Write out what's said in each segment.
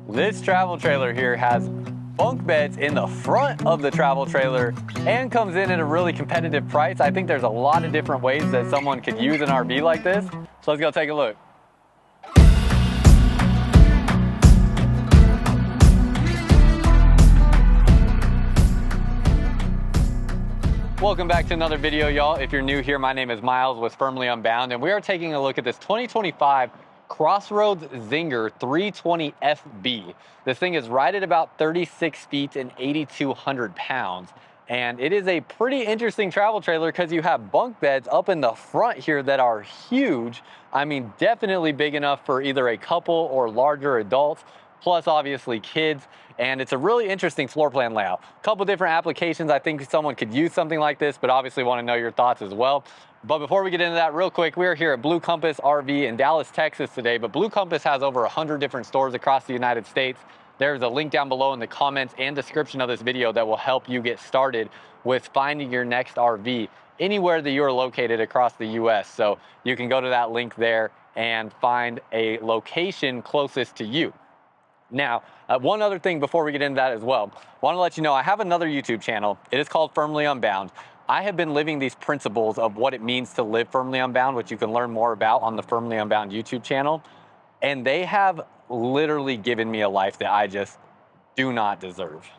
This travel trailer here has bunk beds in the front of the travel trailer and comes in at a really competitive price. I think there's a lot of different ways that someone could use an RV like this. So let's go take a look. Welcome back to another video, y'all. If you're new here, my name is Myles with Firmly Unbound, and we are taking a look at this 2025 CrossRoads Zinger 320 FB. This thing is right at about 36 feet and 8,200 pounds. And it is a pretty interesting travel trailer because you have bunk beds up in the front here that are huge. I mean, definitely big enough for either a couple or larger adults, plus obviously kids. And it's a really interesting floor plan layout. A couple different applications. I think someone could use something like this, but obviously want to know your thoughts as well. But before we get into that, real quick, we're here at Blue Compass RV in Dallas, Texas today. But Blue Compass has over 100 different stores across the United States. There's a link down below in the comments and description of this video that will help you get started with finding your next RV anywhere that you're located across the US. So you can go to that link there and find a location closest to you. Now, one other thing before we get into that as well, want to let you know I have another YouTube channel. It is called Firmly Unbound. I have been living these principles of what it means to live firmly unbound, which you can learn more about on the Firmly Unbound YouTube channel. And they have literally given me a life that I just do not deserve.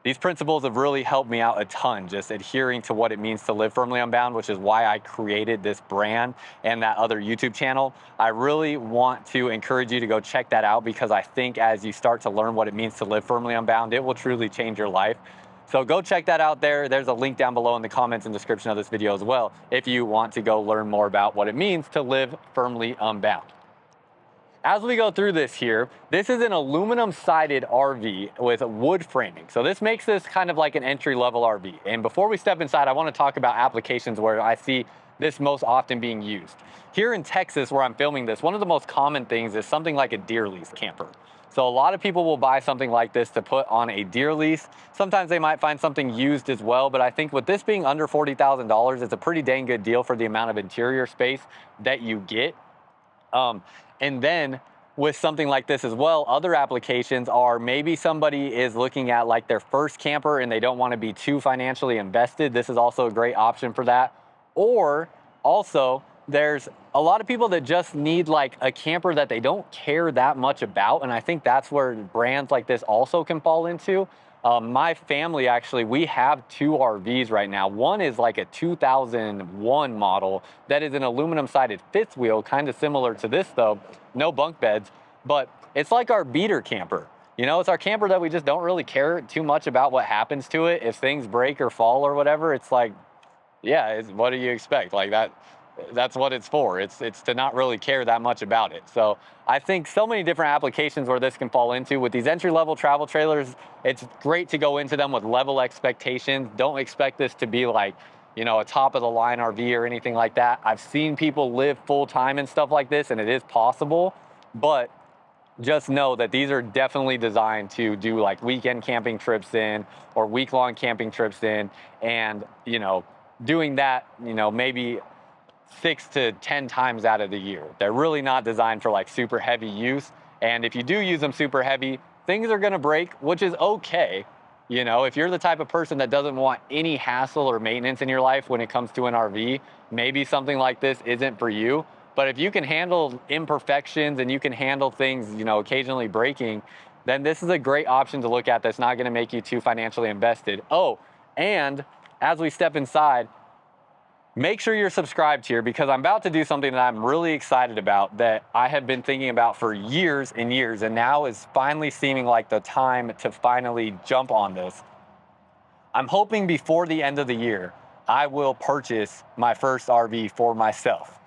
These principles have really helped me out a ton, just adhering to what it means to live firmly unbound, which is why I created this brand and that other YouTube channel. I really want to encourage you to go check that out because I think as you start to learn what it means to live firmly unbound, it will truly change your life. So go check that out there. There's a link down below in the comments and description of this video as well if you want to go learn more about what it means to live firmly unbound. As we go through this here, this is an aluminum sided RV with wood framing. So this makes this kind of like an entry level RV. And before we step inside, I want to talk about applications where I see this most often being used. Here in Texas, where I'm filming this, one of the most common things is something like a deer lease camper. So a lot of people will buy something like this to put on a deer lease. Sometimes they might find something used as well, but I think with this being under $40,000, it's a pretty dang good deal for the amount of interior space that you get. And then with something like this as well, other applications are maybe somebody is looking at like their first camper and they don't want to be too financially invested. This is also a great option for that. Or also there's a lot of people that just need like a camper that they don't care that much about. And I think that's where brands like this also can fall into. My family, actually, we have two RVs right now. One is like a 2001 model that is an aluminum sided fifth wheel, kind of similar to this though, no bunk beds, but it's like our beater camper. You know, it's our camper that we just don't really care too much about what happens to it. If things break or fall or whatever, it's like, yeah, what do you expect? Like that's what it's for. It's to not really care that much about it. So I think so many different applications where this can fall into. With these entry-level travel trailers, it's great to go into them with level expectations. Don't expect this to be like, you know, a top-of-the-line RV or anything like that. I've seen people live full-time and stuff like this, and it is possible, but just know that these are definitely designed to do like weekend camping trips in or week-long camping trips in, and, you know, doing that, you know, maybe 6 to 10 times out of the year. They're really not designed for like super heavy use. And if you do use them super heavy, things are gonna break, which is okay. You know, if you're the type of person that doesn't want any hassle or maintenance in your life when it comes to an RV, maybe something like this isn't for you. But if you can handle imperfections and you can handle things, you know, occasionally breaking, then this is a great option to look at that's not gonna make you too financially invested. Oh, and as we step inside, make sure you're subscribed here because I'm about to do something that I'm really excited about that I have been thinking about for years and years, and now is finally seeming like the time to finally jump on this. I'm hoping before the end of the year, I will purchase my first RV for myself.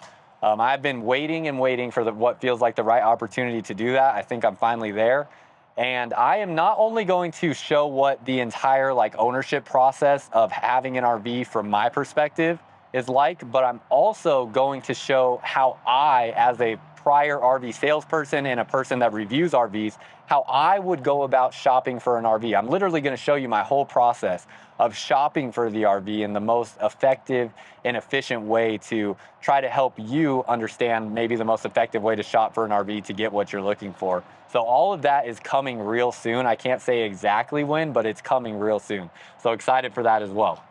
I've been waiting and waiting for what feels like the right opportunity to do that. I think I'm finally there. And I am not only going to show what the entire like ownership process of having an RV from my perspective is like, but I'm also going to show how I, as a prior RV salesperson and a person that reviews RVs, how I would go about shopping for an RV. I'm literally going to show you my whole process of shopping for the RV in the most effective and efficient way to try to help you understand maybe the most effective way to shop for an RV to get what you're looking for. So all of that is coming real soon. I can't say exactly when, but it's coming real soon. So excited for that as well.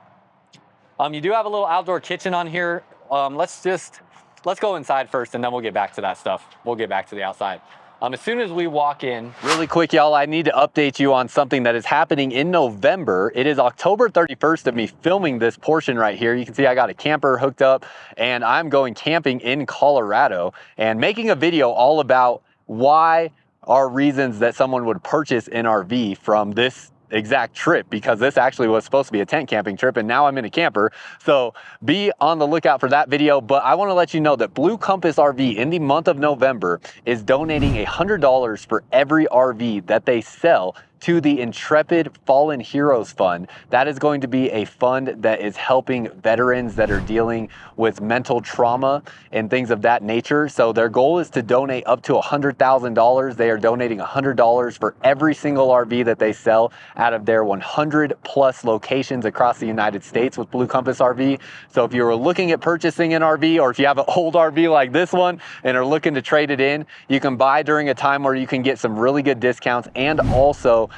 You do have a little outdoor kitchen on here. Let's go inside first, and then we'll get back to that stuff. We'll get back to the outside. As soon as we walk in, really quick, y'all, I need to update you on something that is happening in November. It is October 31st of me filming this portion right here. You can see I got a camper hooked up, and I'm going camping in Colorado and making a video all about why are reasons that someone would purchase an RV from this exact trip, because this actually was supposed to be a tent camping trip and now I'm in a camper. So be on the lookout for that video. But I want to let you know that Blue Compass RV in the month of November is donating $100 for every RV that they sell to the Intrepid Fallen Heroes Fund. That is going to be a fund that is helping veterans that are dealing with mental trauma and things of that nature. So their goal is to donate up to $100,000. They are donating $100 for every single RV that they sell out of their 100 plus locations across the United States with Blue Compass RV. So if you were looking at purchasing an RV, or if you have an old RV like this one and are looking to trade it in, you can buy during a time where you can get some really good discounts, and also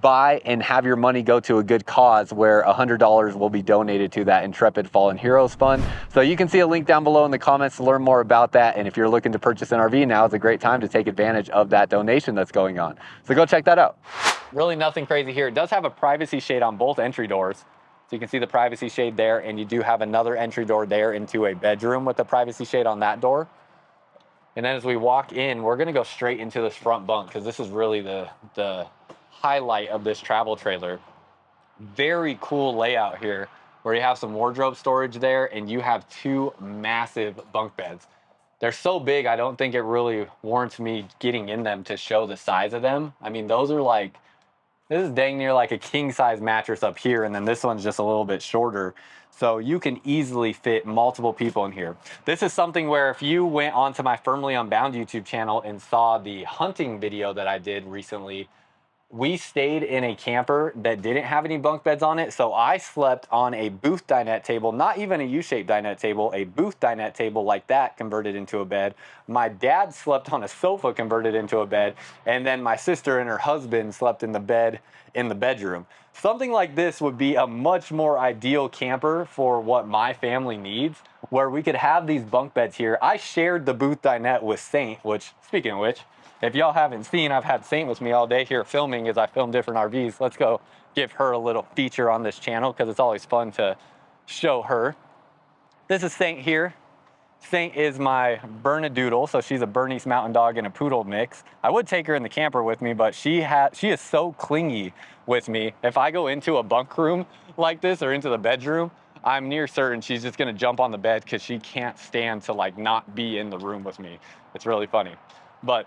buy and have your money go to a good cause where $100 will be donated to that Intrepid Fallen Heroes Fund. So you can see a link down below in the comments to learn more about that. And if you're looking to purchase an RV, now is a great time to take advantage of that donation that's going on. So go check that out. Really nothing crazy here. It does have a privacy shade on both entry doors. So you can see the privacy shade there, and you do have another entry door there into a bedroom with the privacy shade on that door. And then as we walk in, we're gonna go straight into this front bunk, because this is really the highlight of this travel trailer. Very cool layout here, where you have some wardrobe storage there, and you have two massive bunk beds. They're so big, I don't think it really warrants me getting in them to show the size of them. I mean, those are like, this is dang near like a king size mattress up here, and then this one's just a little bit shorter. So you can easily fit multiple people in here. This is something where if you went onto my Firmly Unbound YouTube channel and saw the hunting video that I did recently, we stayed in a camper that didn't have any bunk beds on it. So I slept on a booth dinette table, not even a U-shaped dinette table, a booth dinette table like that converted into a bed. My dad slept on a sofa converted into a bed. And then my sister and her husband slept in the bed in the bedroom. Something like this would be a much more ideal camper for what my family needs, where we could have these bunk beds here. I shared the booth dinette with Saint, which, speaking of which, if y'all haven't seen, I've had Saint with me all day here filming as I film different RVs. Let's go give her a little feature on this channel, because it's always fun to show her. This is Saint here. Saint is my Bernedoodle, so she's a Bernese Mountain Dog and a Poodle mix. I would take her in the camper with me, but she is so clingy with me. If I go into a bunk room like this or into the bedroom, I'm near certain she's just gonna jump on the bed, because she can't stand to like not be in the room with me. It's really funny. But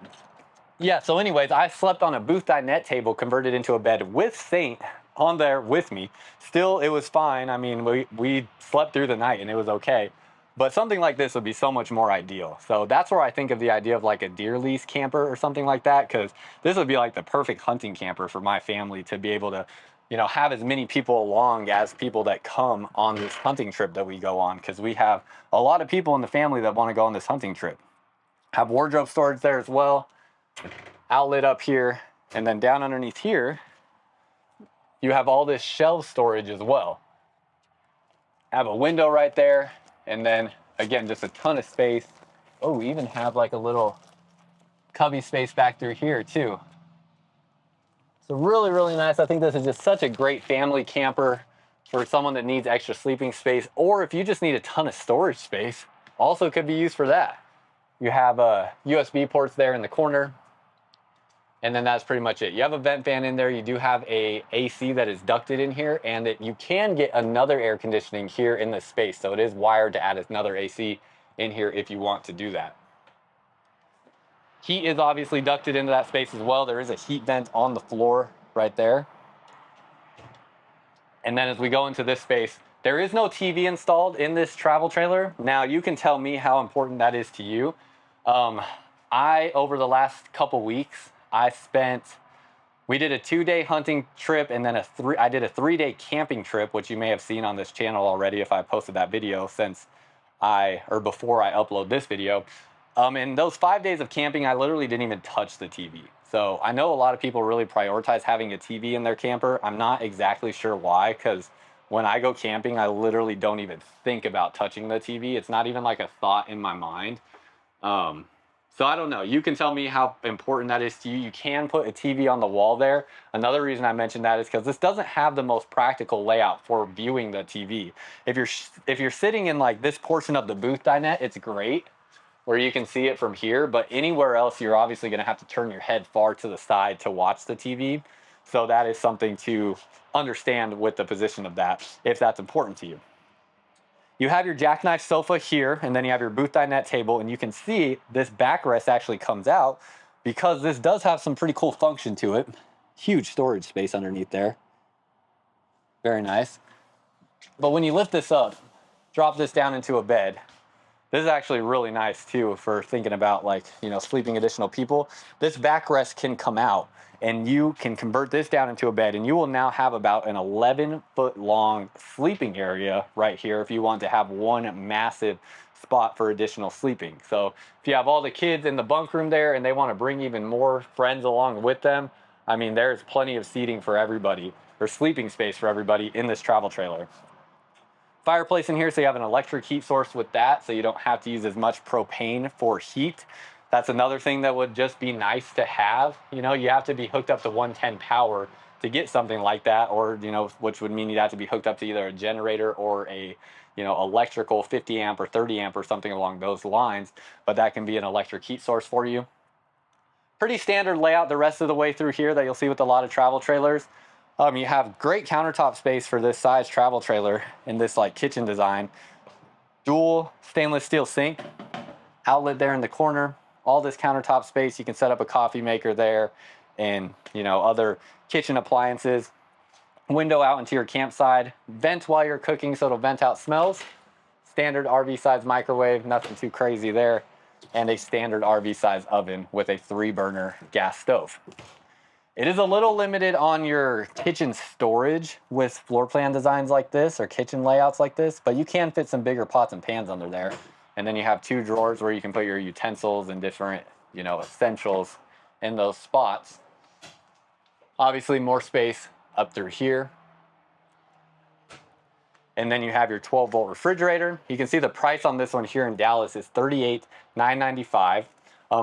yeah, so anyways, I slept on a booth dinette table converted into a bed with Saint on there with me. Still, it was fine. I mean, we slept through the night and it was okay. But something like this would be so much more ideal. So that's where I think of the idea of like a deer lease camper or something like that, because this would be like the perfect hunting camper for my family to be able to, you know, have as many people along as people that come on this hunting trip that we go on, because we have a lot of people in the family that want to go on this hunting trip. Have wardrobe storage there as well. Outlet up here, and then down underneath here you have all this shelf storage as well. Have a window right there, and then again just a ton of space. Oh, we even have like a little cubby space back through here too. So really nice. I think this is just such a great family camper for someone that needs extra sleeping space, or if you just need a ton of storage space, also could be used for that. You have USB ports there in the corner. And then that's pretty much it. You have a vent fan in there. You do have a AC that is ducted in here, and that you can get another air conditioning here in this space. So it is wired to add another AC in here if you want to do that. Heat is obviously ducted into that space as well. There is a heat vent on the floor right there. And then as we go into this space, there is no TV installed in this travel trailer. Now you can tell me how important that is to you. Over the last couple weeks, we did a 2-day hunting trip, and then I did a 3-day camping trip, which you may have seen on this channel already if I posted that video before I upload this video. In those 5 days of camping, I literally didn't even touch the TV. So I know a lot of people really prioritize having a TV in their camper. I'm not exactly sure why, because when I go camping, I literally don't even think about touching the TV. It's not even like a thought in my mind. So I don't know. You can tell me how important that is to you. You can put a TV on the wall there. Another reason I mentioned that is because this doesn't have the most practical layout for viewing the TV. If you're sitting in like this portion of the booth dinette, it's great where you can see it from here, but anywhere else, you're obviously going to have to turn your head far to the side to watch the TV. So that is something to understand with the position of that, if that's important to you. You have your jackknife sofa here, and then you have your booth dinette table, and you can see this backrest actually comes out because this does have some pretty cool function to it. Huge storage space underneath there. Very nice. But when you lift this up, drop this down into a bed, this is actually really nice too for thinking about like, sleeping additional people. This backrest can come out and you can convert this down into a bed, and you will now have about an 11-foot long sleeping area right here if you want to have one massive spot for additional sleeping. So if you have all the kids in the bunk room there and they want to bring even more friends along with them, I mean, there's plenty of seating for everybody, or sleeping space for everybody in this travel trailer. Fireplace in here, so you have an electric heat source with that, so you don't have to use as much propane for heat. That's another thing that would just be nice to have. You have to be hooked up to 110 power to get something like that, or which would mean you'd have to be hooked up to either a generator or a electrical 50 amp or 30 amp or something along those lines. But that can be an electric heat source for you. Pretty standard layout the rest of the way through here that you'll see with a lot of travel trailers. You have great countertop space for this size travel trailer in this like kitchen design. Dual stainless steel sink, outlet there in the corner. All this countertop space, you can set up a coffee maker there and other kitchen appliances. Window out into your campsite. Vent while you're cooking so it'll vent out smells. Standard RV size microwave, nothing too crazy there. And a standard RV size oven with a 3-burner gas stove. It is a little limited on your kitchen storage with floor plan designs like this or kitchen layouts like this, but you can fit some bigger pots and pans under there. And then you have 2 drawers where you can put your utensils and different, essentials in those spots. Obviously more space up through here. And then you have your 12-volt refrigerator. You can see the price on this one here in Dallas is $38,995.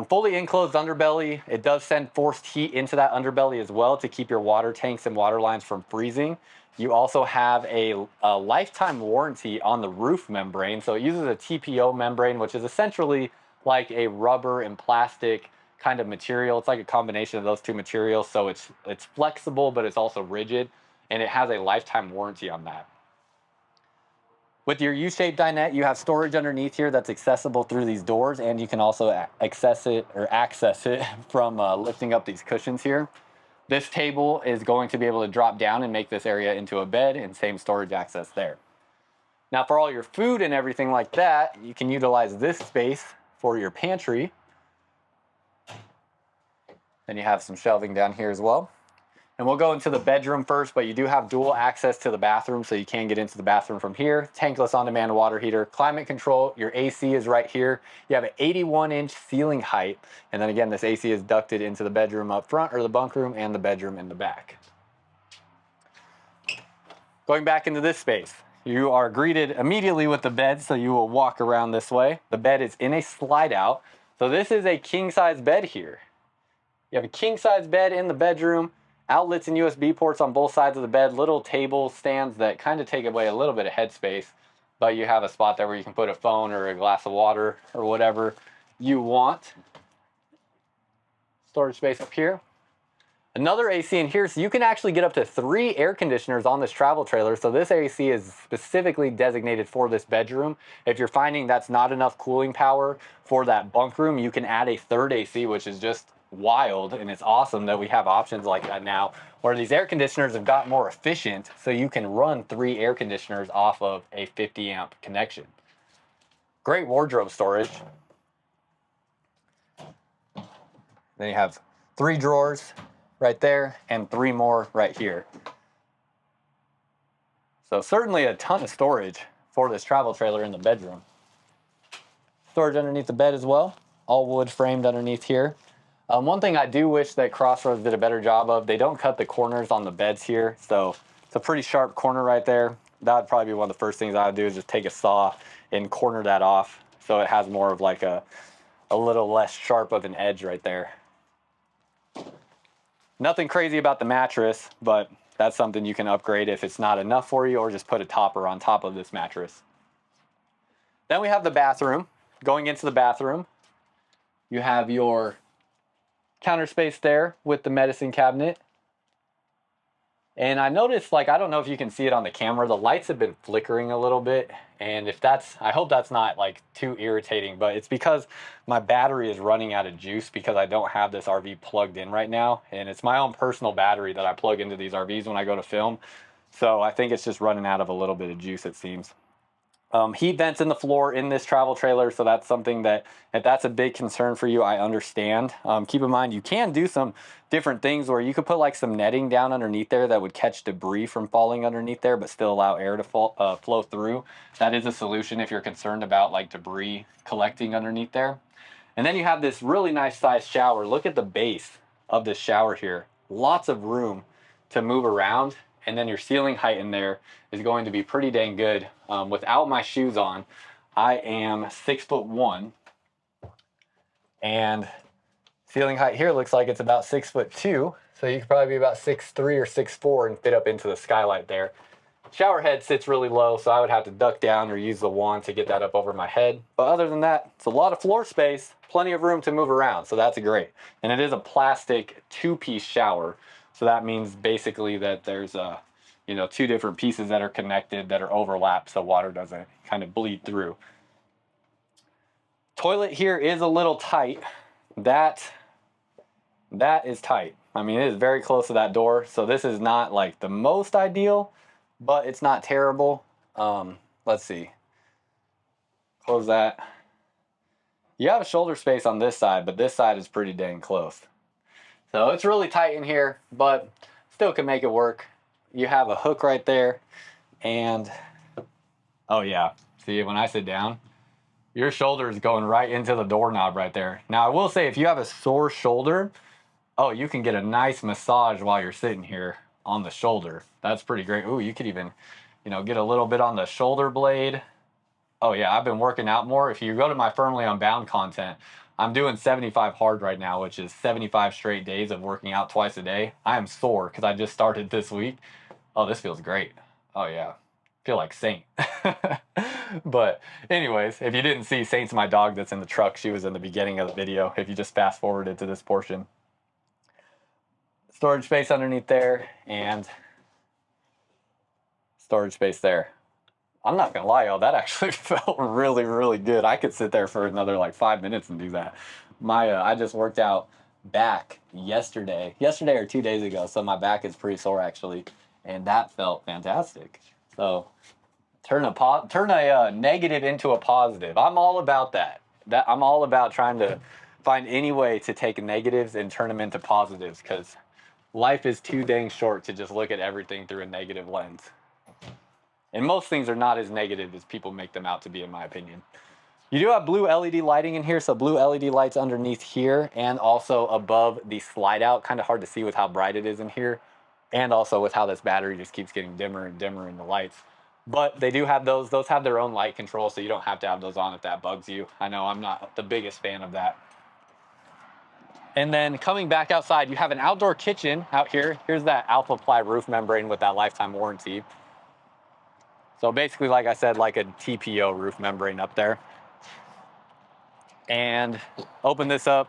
Fully enclosed underbelly. It does send forced heat into that underbelly as well to keep your water tanks and water lines from freezing. You also have a lifetime warranty on the roof membrane. So it uses a TPO membrane, which is essentially like a rubber and plastic kind of material. It's like a combination of those two materials. So it's flexible, but it's also rigid, and it has a lifetime warranty on that. With your U-shaped dinette, you have storage underneath here that's accessible through these doors, and you can also access it from lifting up these cushions here. This table is going to be able to drop down and make this area into a bed, and same storage access there. Now for all your food and everything like that, you can utilize this space for your pantry. Then you have some shelving down here as well. And we'll go into the bedroom first, but you do have dual access to the bathroom, so you can get into the bathroom from here. Tankless on-demand water heater, climate control, your AC is right here. You have an 81-inch ceiling height, and then again, this AC is ducted into the bedroom up front, or the bunk room, and the bedroom in the back. Going back into this space, you are greeted immediately with the bed, so you will walk around this way. The bed is in a slide out, so this is a king-size bed here. You have a king-size bed in the bedroom. Outlets and USB ports on both sides of the bed, little table stands that kind of take away a little bit of headspace, but you have a spot there where you can put a phone or a glass of water or whatever you want. Storage space up here. Another AC in here, so you can actually get up to 3 air conditioners on this travel trailer. So this AC is specifically designated for this bedroom. If you're finding that's not enough cooling power for that bunk room, you can add a 3rd AC, which is just wild, and it's awesome that we have options like that now where these air conditioners have got more efficient, so you can run 3 air conditioners off of a 50 amp connection. Great wardrobe storage. Then you have 3 drawers right there and 3 more right here. So certainly a ton of storage for this travel trailer in the bedroom. Storage underneath the bed as well, all wood framed underneath here. One thing I do wish that CrossRoads did a better job of, they don't cut the corners on the beds here. So it's a pretty sharp corner right there. That would probably be one of the first things I would do, is just take a saw and corner that off so it has more of like a little less sharp of an edge right there. Nothing crazy about the mattress, but that's something you can upgrade if it's not enough for you, or just put a topper on top of this mattress. Then we have the bathroom. Going into the bathroom, you have your counter space there with the medicine cabinet. And I noticed, like, I don't know if you can see it on the camera, the lights have been flickering a little bit. And if that's, I hope that's not like too irritating, but it's because my battery is running out of juice because I don't have this RV plugged in right now. And it's my own personal battery that I plug into these RVs when I go to film. So I think it's just running out of a little bit of juice, it seems. Heat vents in the floor in this travel trailer, so that's something that, if that's a big concern for you, I understand. Keep in mind, you can do some different things where you could put like some netting down underneath there that would catch debris from falling underneath there, but still allow air to flow through. That is a solution if you're concerned about like debris collecting underneath there. And then you have this really nice sized shower. Look at the base of this shower here. Lots of room to move around. And then your ceiling height in there is going to be pretty dang good. Without my shoes on, I am 6'1", and ceiling height here looks like it's about 6'2", so you could probably be about 6'3" or 6'4" and fit up into the skylight there. Shower head sits really low, so I would have to duck down or use the wand to get that up over my head. But other than that, it's a lot of floor space, plenty of room to move around, so that's great. And it is a plastic 2-piece shower. So that means basically that there's you know, 2 different pieces that are connected that are overlapped, so water doesn't kind of bleed through. Toilet here is a little tight. That is tight. I mean, it is very close to that door, so this is not like the most ideal, but it's not terrible. Let's see. Close that. You have a shoulder space on this side, but this side is pretty dang close. So it's really tight in here, but still can make it work. You have a hook right there, and oh yeah, see, when I sit down, your shoulder is going right into the doorknob right there. Now I will say, if you have a sore shoulder, oh, you can get a nice massage while you're sitting here on the shoulder. That's pretty great. Ooh, you could even, you know, get a little bit on the shoulder blade. Oh yeah, I've been working out more. If you go to my Firmly Unbound content, I'm doing 75 hard right now, which is 75 straight days of working out twice a day. I am sore because I just started this week. Oh, this feels great. Oh yeah, feel like Saint. But anyways, if you didn't see, Saint's my dog that's in the truck. She was in the beginning of the video, if you just fast forwarded to this portion. Storage space underneath there, and storage space there. I'm not gonna lie, y'all, that actually felt really, really good. I could sit there for another like 5 minutes and do that. I just worked out back yesterday or 2 days ago, so my back is pretty sore actually, and that felt fantastic. So turn a negative into a positive. I'm all about that. I'm all about trying to find any way to take negatives and turn them into positives, because life is too dang short to just look at everything through a negative lens. And most things are not as negative as people make them out to be, in my opinion. You do have blue LED lighting in here, so blue LED lights underneath here and also above the slide out. Kind of hard to see with how bright it is in here, and also with how this battery just keeps getting dimmer and dimmer in the lights. But they do have those. Those have their own light control, so you don't have to have those on if that bugs you. I know I'm not the biggest fan of that. And then coming back outside, you have an outdoor kitchen out here. Here's that Alpha Ply roof membrane with that lifetime warranty. So basically, like I said, like a TPO roof membrane up there. And open this up.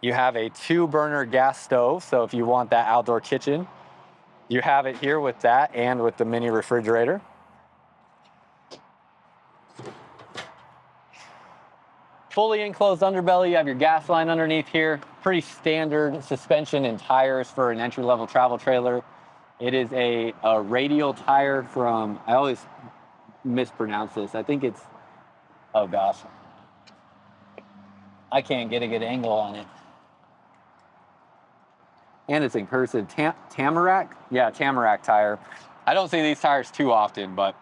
You have a 2-burner gas stove. So if you want that outdoor kitchen, you have it here with that and with the mini refrigerator. Fully enclosed underbelly. You have your gas line underneath here. Pretty standard suspension and tires for an entry-level travel trailer. It is a radial tire from, I always mispronounce this. I think it's, oh gosh. I can't get a good angle on it. And it's in cursive. Tamarack? Yeah, Tamarack tire. I don't see these tires too often, but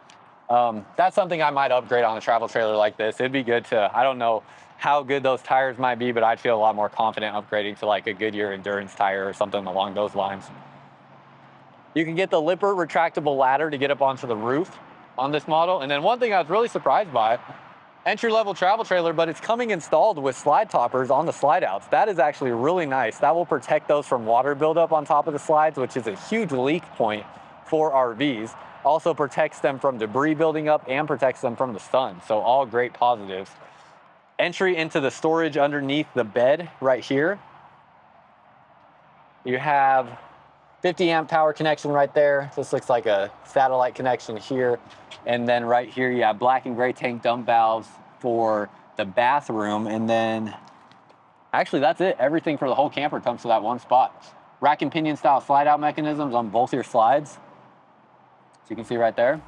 that's something I might upgrade on a travel trailer like this. It'd be good to, I don't know how good those tires might be, but I'd feel a lot more confident upgrading to like a Goodyear Endurance tire or something along those lines. You can get the Lippert retractable ladder to get up onto the roof on this model. And then one thing I was really surprised by, entry-level travel trailer, but it's coming installed with slide toppers on the slide outs. That is actually really nice. That will protect those from water buildup on top of the slides, which is a huge leak point for RVs. Also protects them from debris building up and protects them from the sun. So all great positives. Entry into the storage underneath the bed right here. You have 50 amp power connection right there. This looks like a satellite connection here. And then right here, you have black and gray tank dump valves for the bathroom. And then actually that's it. Everything for the whole camper comes to that one spot. Rack and pinion style slide out mechanisms on both your slides. So you can see right there.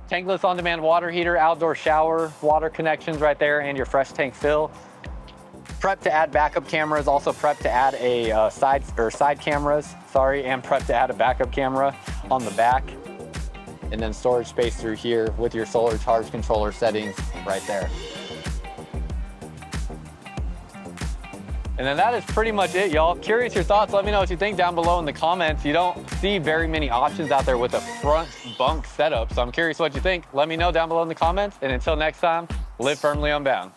Tankless on-demand water heater, outdoor shower, water connections right there, and your fresh tank fill. Prep to add backup cameras, also prep to add a side cameras, and prep to add a backup camera on the back. And then storage space through here with your solar charge controller settings right there. And then that is pretty much it, y'all. Curious your thoughts. Let me know what you think down below in the comments. You don't see very many options out there with a front bunk setup. So I'm curious what you think. Let me know down below in the comments. And until next time, live firmly unbound.